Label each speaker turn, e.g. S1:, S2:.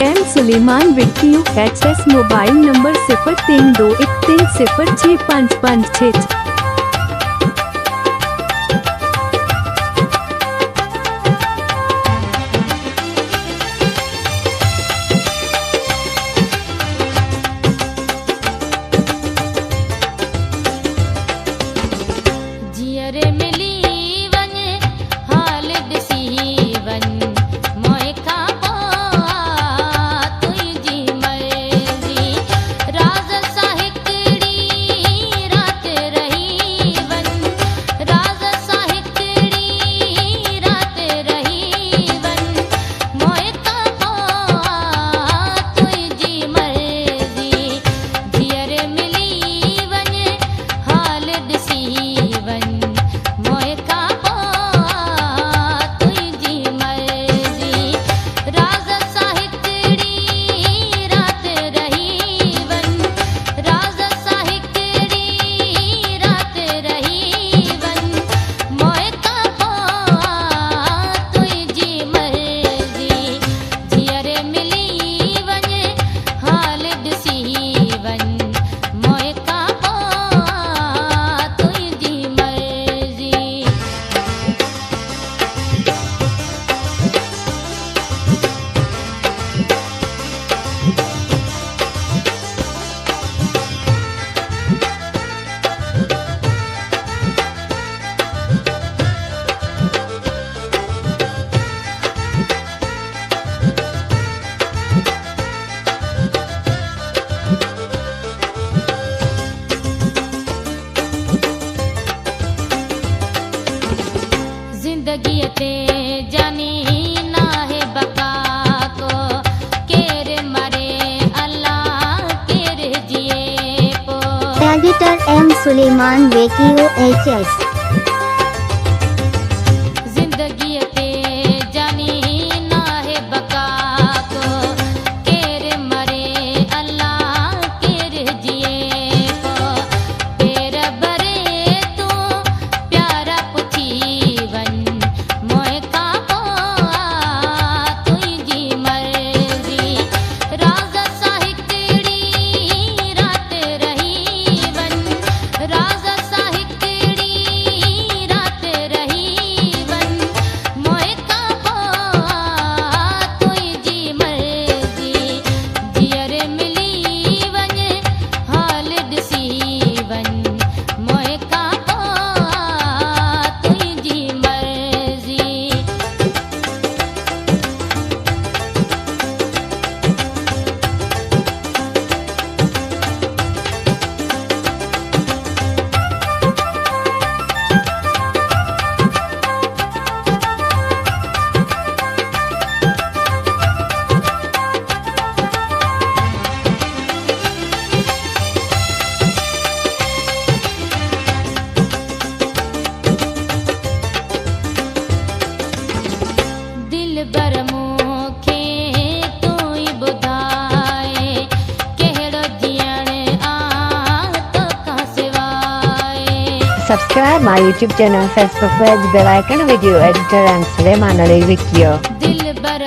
S1: M Suleman Vicky HS mobile number 0321306556।
S2: जियरे मिली वन हाल ॾिसी वन मोए खां पोइ तुंहिंजी मर्ज़ी राज़ सां हिकिड़ी राति रही वन राज़ सां हिकिड़ी राति रही वन मोए खां पोइ तुंहिंजी मर्ज़ी जियरे मिली वन हाल ॾिसी वन मोए खां पोइ तुंहिंजी मर्ज़ी राज़ सां हिकिड़ी राति रही वन राज़ सां हिकिड़ी राति रही वन मोए खां पोइ तुंहिंजी मर्ज़ी जियरे मिली वन हाल ॾिसी वन मोए खां पोइ तुंहिंजी मर्ज़ी। ज़िंदगीअ ते जानी नाहे बका को केरु मरे अल्लाह केरु जिए पोइ
S3: editor M Suleman Vicky HS।
S2: ज़िंदगीअ ते जानी नाहे बका को केरु मरे अल्लाह केरु जिए पोइ पेर भरे तूं प्यारा पुछी वन मोए खां पोइ तुंहिंजी मर्ज़ी राज़ सां हिकिड़ी राति रही वन राज़ सां हिकिड़ी राति रही वन मोए खां पोइ तुंहिंजी मर्ज़ी जियरे मिली वन हाल ॾिसी वन मोए खां पोइ तुंहिंजी मर्ज़ी। दिल बर मूंखे तूं ई ॿुधाए कहिड़ो जीअण आ तोखां सवाइ
S4: Subscribe my YouTube channel, Facebook page, bell icon, video editor, and Suleiman Ali Vicky.
S2: दिल बर